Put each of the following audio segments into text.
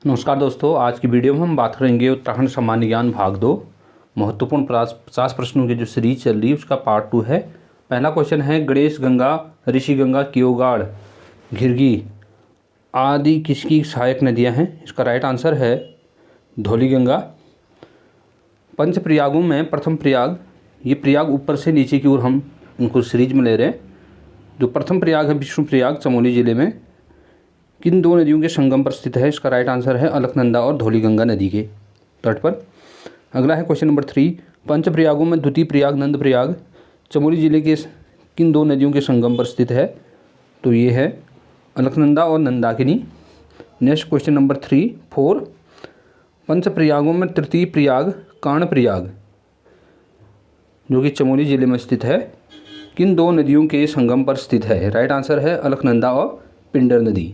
नमस्कार दोस्तों, आज की वीडियो में हम बात करेंगे उत्तराखंड सामान्य ज्ञान भाग 2 महत्वपूर्ण 50 प्रश्नों की जो सीरीज चल रही है उसका पार्ट 2 है। पहला क्वेश्चन है, गणेश गंगा, ऋषि गंगा, कियोगाड़, घिरगी आदि किसकी सहायक नदियां हैं? इसका राइट आंसर है धौली गंगा। पंच प्रयागों में प्रथम प्रयाग, ये प्रयाग ऊपर से नीचे की ओर हम इनको सीरीज में ले रहे हैं। जो प्रथम प्रयाग है विष्णु प्रयाग चमोली जिले में, किन दो नदियों के संगम पर स्थित है? इसका राइट आंसर है अलकनंदा और धौलीगंगा नदी के तट पर। अगला है क्वेश्चन नंबर 3, पंच प्रयागों में द्वितीय प्रयाग नंद प्रयाग चमोली जिले के किन दो नदियों के संगम पर स्थित है? तो ये है अलकनंदा और नंदाकिनी। नेक्स्ट क्वेश्चन नंबर 4, पंच प्रयागों में तृतीय प्रयाग कर्ण प्रयाग जो कि चमोली जिले में स्थित है, किन दो नदियों के संगम पर स्थित है? राइट आंसर है अलकनंदा और पिंडर नदी।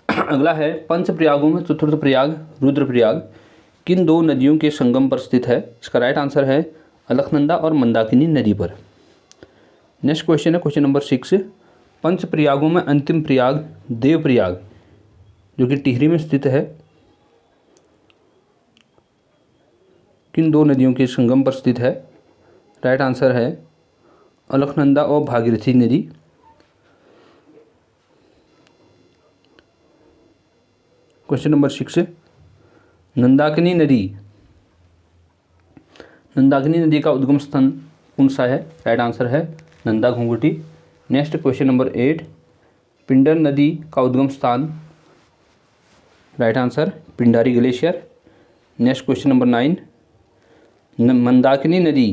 अगला है, पंच प्रयागों में चतुर्थ प्रयाग रुद्रप्रयाग किन दो नदियों के संगम पर स्थित है? इसका राइट आंसर है अलकनंदा और मंदाकिनी नदी पर। नेक्स्ट क्वेश्चन है क्वेश्चन नंबर 6, पंच प्रयागों में अंतिम प्रयाग देवप्रयाग जो कि टिहरी में स्थित है, किन दो नदियों के संगम पर स्थित है? राइट आंसर है अलकनंदा और भागीरथी नदी। क्वेश्चन नंबर 6, नंदाकिनी नदी का उद्गम स्थान कौन सा है? राइट आंसर है Nanda Ghunghuti. Next question number 8, Pindar नदी का उद्गम स्थान? Right answer Pindari glacier. Next question number 9, Mandakini नदी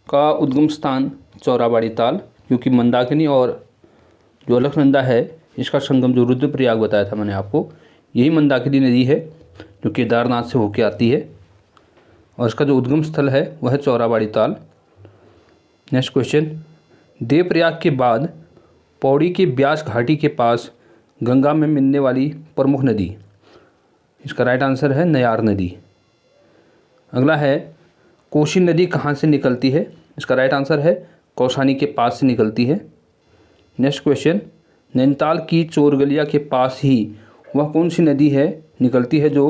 का उद्गम स्थान चौराबाड़ी ताल, क्योंकि मंदाकिनी और जो अलकनंदा है इसका संगम जो रुद्रप्रयाग बताया था मैंने आपको, यही मंदाकिनी नदी है जो केदारनाथ से होकर आती है और इसका जो उद्गम स्थल है वह है चौराबाड़ी ताल। नेक्स्ट क्वेश्चन, देवप्रयाग के बाद पौड़ी के ब्यास घाटी के पास गंगा में मिलने वाली प्रमुख नदी? इसका राइट आंसर है नयार नदी। अगला है, कोसी नदी कहाँ से निकलती है? इसका राइट आंसर है कौसानी के पास से निकलती है। नेक्स्ट क्वेश्चन, नैनीताल की चोरगलिया के पास ही वह कौन सी नदी है निकलती है जो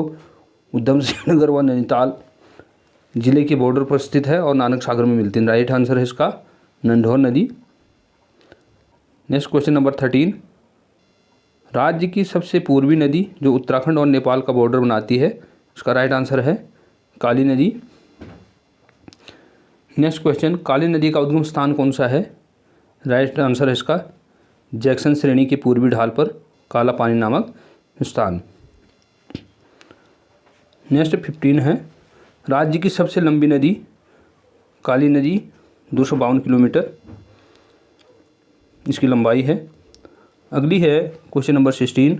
उधम सिंह नगर व नैनीताल जिले के बॉर्डर पर स्थित है और नानक सागर में मिलती है? राइट आंसर है इसका नंधौर नदी। नेक्स्ट क्वेश्चन नंबर 13, राज्य की सबसे पूर्वी नदी जो उत्तराखंड और नेपाल का बॉर्डर बनाती है? इसका राइट आंसर है काली नदी। नेक्स्ट क्वेश्चन, काली नदी का उद्गम स्थान कौन सा है? राइट आंसर है इसका जैक्सन श्रेणी के पूर्वी ढाल पर काला पानी नामक स्थान। नेक्स्ट 15 है, राज्य की सबसे लंबी नदी? काली नदी 252 किलोमीटर इसकी लंबाई है। अगली है क्वेश्चन नंबर 16,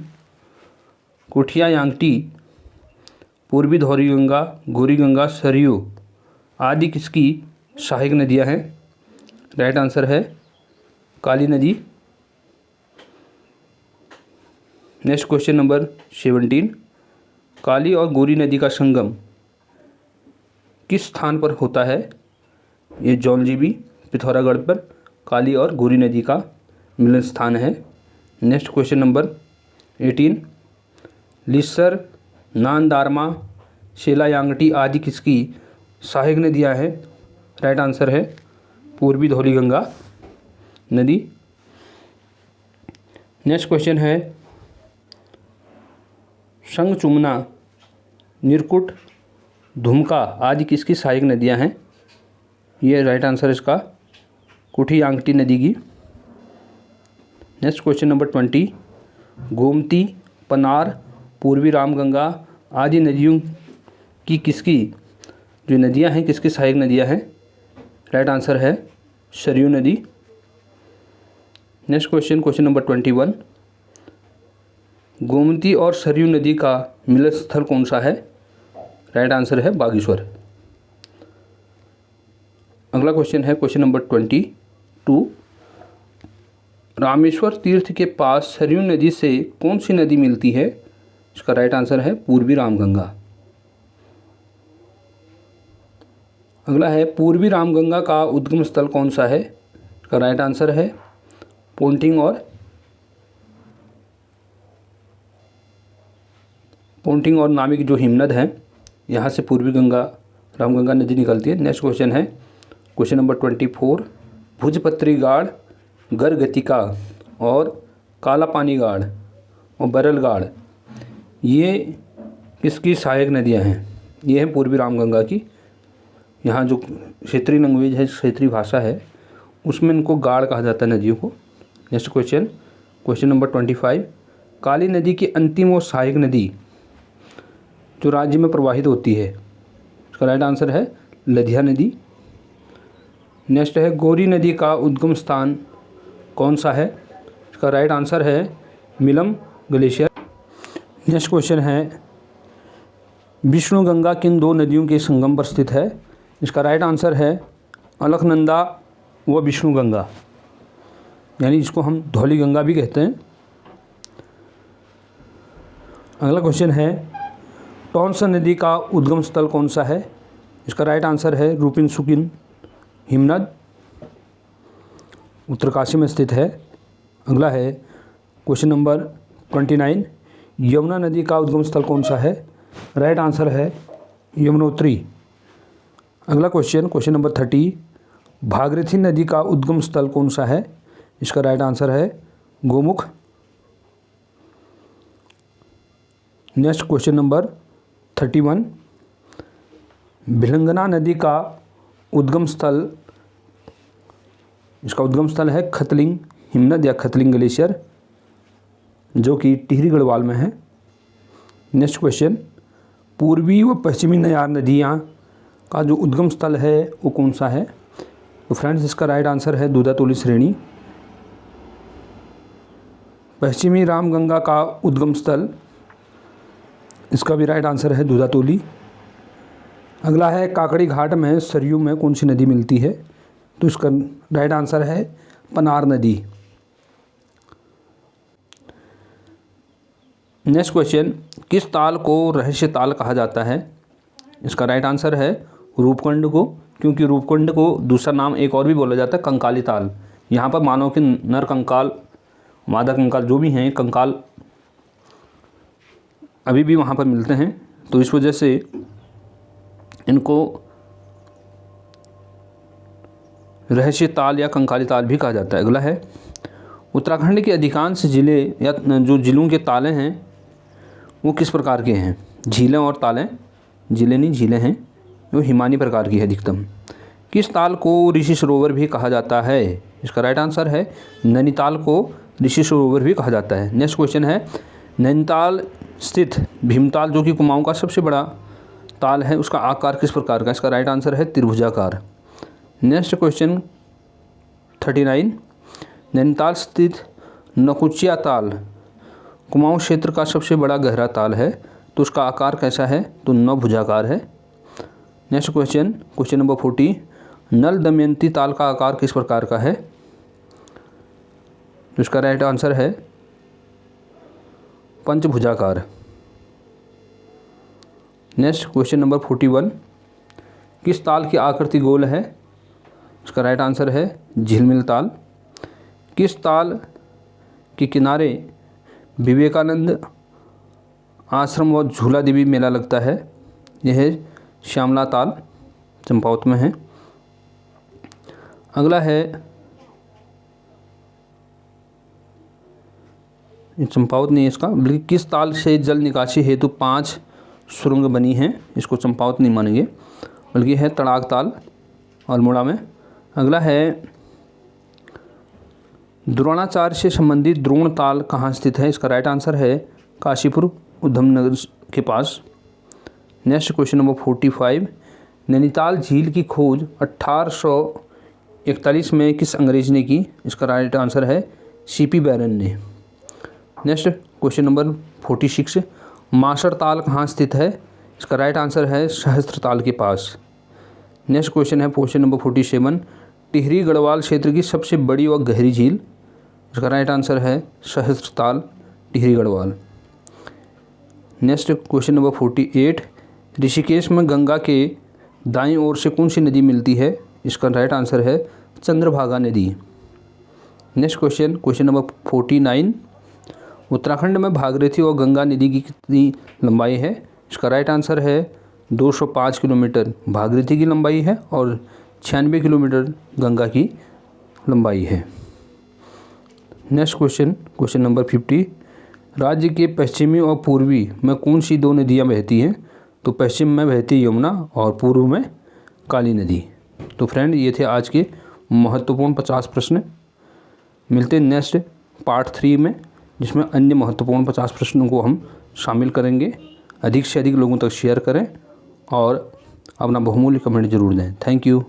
कोठिया यांगटी, पूर्वी धौरी गंगा, गोरी गंगा, सरयू आदि किसकी सहायक नदियां हैं? राइट आंसर है काली नदी। नेक्स्ट क्वेश्चन नंबर 17, काली और गोरी नदी का संगम किस स्थान पर होता है? ये जौलजीबी पिथौरागढ़ पर काली और गोरी नदी का मिलन स्थान है। नेक्स्ट क्वेश्चन नंबर 18, लिस्सर, नांदारमा, शेलायांगटी आदि किसकी सहायक नदियां हैं? राइट आंसर है पूर्वी धौलीगंगा नदी। नेक्स्ट क्वेश्चन है, संगचुमना, निरकुट, धुमका आदि किसकी सहायक नदियां हैं? ये राइट आंसर है इसका कुठियांगटी नदी की। Next question number 20, Gomti, Panar, पूर्वी रामगंगा आदि नदियों की किसकी जो नदियां हैं किसकी सहायक नदियां हैं? राइट आंसर है सरयू नदी। नेक्स्ट क्वेश्चन नंबर 21, गोमती और सरयू नदी का मिलन स्थल कौन सा है? राइट आंसर है बागेश्वर। अगला क्वेश्चन है क्वेश्चन नंबर 22, रामेश्वर तीर्थ के पास सरयू नदी से कौन सी नदी मिलती है? इसका राइट आंसर है पूर्वी रामगंगा। अगला है, पूर्वी रामगंगा का उद्गम स्थल कौन सा है? इसका राइट आंसर है पोंटिंग और पोंटिंग और नामिक जो हिमनद है, यहाँ से पूर्वी गंगा रामगंगा नदी निकलती है। नेक्स्ट क्वेश्चन है क्वेश्चन नंबर 24, भुजपत्री गाड़, गरगतिका और काला पानी गाड़ और बरल गाड़, ये किसकी सहायक नदियाँ हैं? ये हैं पूर्वी रामगंगा की। यहाँ जो क्षेत्रीय लैंग्वेज है, क्षेत्रीय भाषा है, उसमें इनको गाड़ कहा जाता है नदियों को। नेक्स्ट क्वेश्चन, क्वेश्चन नंबर 25, काली नदी की अंतिम और सहायक नदी जो राज्य में प्रवाहित होती है, इसका राइट आंसर है लधिया नदी। नेक्स्ट है गौरी नदी का उद्गम स्थान कौन सा है? इसका राइट आंसर है मिलम ग्लेशियर। नेक्स्ट क्वेश्चन है विष्णु गंगा किन दो नदियों के संगम पर स्थित है? इसका राइट आंसर है अलकनंदा व विष्णु गंगा, यानी इसको हम धौली गंगा भी कहते हैं। अगला क्वेश्चन है टॉन्सन नदी का उद्गम स्थल कौन सा है? इसका राइट आंसर है रूपिन सुकिन हिमनद, उत्तरकाशी में स्थित है। अगला है क्वेश्चन नंबर 29, यमुना नदी का उद्गम स्थल कौन सा है? राइट आंसर है यमुनोत्री। अगला क्वेश्चन, क्वेश्चन नंबर 30, भागीरथी नदी का उद्गम स्थल कौन सा है? इसका राइट आंसर है Gomukh. Next question number 31, Bhilangana नदी का उद्गम स्थल, इसका उद्गम स्थल है खतलिंग हिमनद या खतलिंग ग्लेशियर, जो कि टिहरी गढ़वाल में है। नेक्स्ट क्वेश्चन, पूर्वी व पश्चिमी नयार नदियाँ का जो उद्गम स्थल है वो कौन सा है? तो फ्रेंड्स इसका राइट आंसर है दूधातोली श्रेणी। पश्चिमी रामगंगा का उद्गम स्थल, इसका भी राइट आंसर है दूधातोली। अगला है काकड़ी घाट में सरयू में कौन सी नदी मिलती है? तो इसका राइट आंसर है पनार नदी। नेक्स्ट क्वेश्चन, किस ताल को रहस्य ताल कहा जाता है? इसका राइट आंसर है रूपकुंड को, क्योंकि रूपकुंड को दूसरा नाम एक और भी बोला जाता है कंकाली ताल। यहाँ पर मानव के नर कंकाल, मादा कंकाल जो भी हैं, कंकाल अभी भी वहाँ पर मिलते हैं, तो इस वजह से इनको रहस्य ताल या कंकाली ताल भी कहा जाता है। अगला है उत्तराखंड के अधिकांश ज़िले या जो ज़िलों के ताले हैं वो किस प्रकार के हैं? झीलें और तालें, ज़िले नहीं झीलें हैं, वो हिमानी प्रकार की है अधिकतम। किस ताल को ऋषि सरोवर भी कहा जाता है? इसका राइट आंसर है नैनीताल को ऋषि सरोवर भी कहा जाता है। नेक्स्ट क्वेश्चन है नैनीताल स्थित भीमताल जो कि कुमाऊं का सबसे बड़ा ताल है, उसका आकार किस प्रकार का? इसका राइट आंसर है त्रिभुजाकार। नेक्स्ट क्वेश्चन 39, नैनीताल स्थित नकुचिया ताल कुमाऊं क्षेत्र का सबसे बड़ा गहरा ताल है, तो उसका आकार कैसा है? तो नवभुजाकार है। नेक्स्ट क्वेश्चन, क्वेश्चन नंबर 40, नल दमयंती ताल का आकार किस प्रकार का है? तो इसका राइट आंसर है पंचभुजाकार। नेक्स्ट क्वेश्चन नंबर 41, किस ताल की आकृति गोल है? इसका राइट आंसर है झिलमिल ताल। किस ताल के किनारे विवेकानंद आश्रम व झूला देवी मेला लगता है? यह है श्यामला ताल, चंपावत में है। अगला है, चंपावत नहीं है इसका, बल्कि किस ताल से जल निकासी हेतु 5 सुरंग बनी हैं? इसको चंपावत नहीं मानेंगे, बल्कि है तड़ाग ताल अल्मोड़ा में। अगला है द्रोणाचार्य से संबंधित द्रोण ताल कहाँ स्थित है? इसका राइट आंसर है काशीपुर उधमनगर के पास। नेक्स्ट क्वेश्चन नंबर 45, नैनीताल झील की खोज 1841 में किस अंग्रेज ने की? इसका राइट आंसर है सीपी बैरन ने। नेक्स्ट क्वेश्चन नंबर 46, मासर ताल कहाँ स्थित है? इसका राइट आंसर है सहस्त्र ताल के पास। नेक्स्ट क्वेश्चन है क्वेश्चन नंबर 47, टिहरी गढ़वाल क्षेत्र की सबसे बड़ी व गहरी झील? इसका राइट आंसर है सहस्त्र ताल Tehri Garhwal. Next question number 48, Rishikesh में गंगा के दाईं ओर से कौन सी नदी मिलती है? इसका राइट आंसर है चंद्रभागा नदी। Next question, question number 49, Uttarakhand में भागीरथी और गंगा नदी की कितनी लंबाई है? इसका राइट आंसर है 205 किलोमीटर भागीरथी की लंबाई है और 96 किलोमीटर गंगा की लंबाई है। Next question number 50। राज्य के पश्चिमी और पूर्वी में कौन सी दो नदियाँ बहती हैं? तो पश्चिम में बहती यमुना और पूर्व में काली नदी। तो फ्रेंड, ये थे आज के महत्वपूर्ण 50 प्रश्न। मिलते हैं नेक्स्ट पार्ट 3 में, जिसमें अन्य महत्वपूर्ण 50 प्रश्नों को हम शामिल करेंगे। अधिक से अधिक लोगों तक शेयर करें और अपना बहुमूल्य कमेंट जरूर दें। Thank you.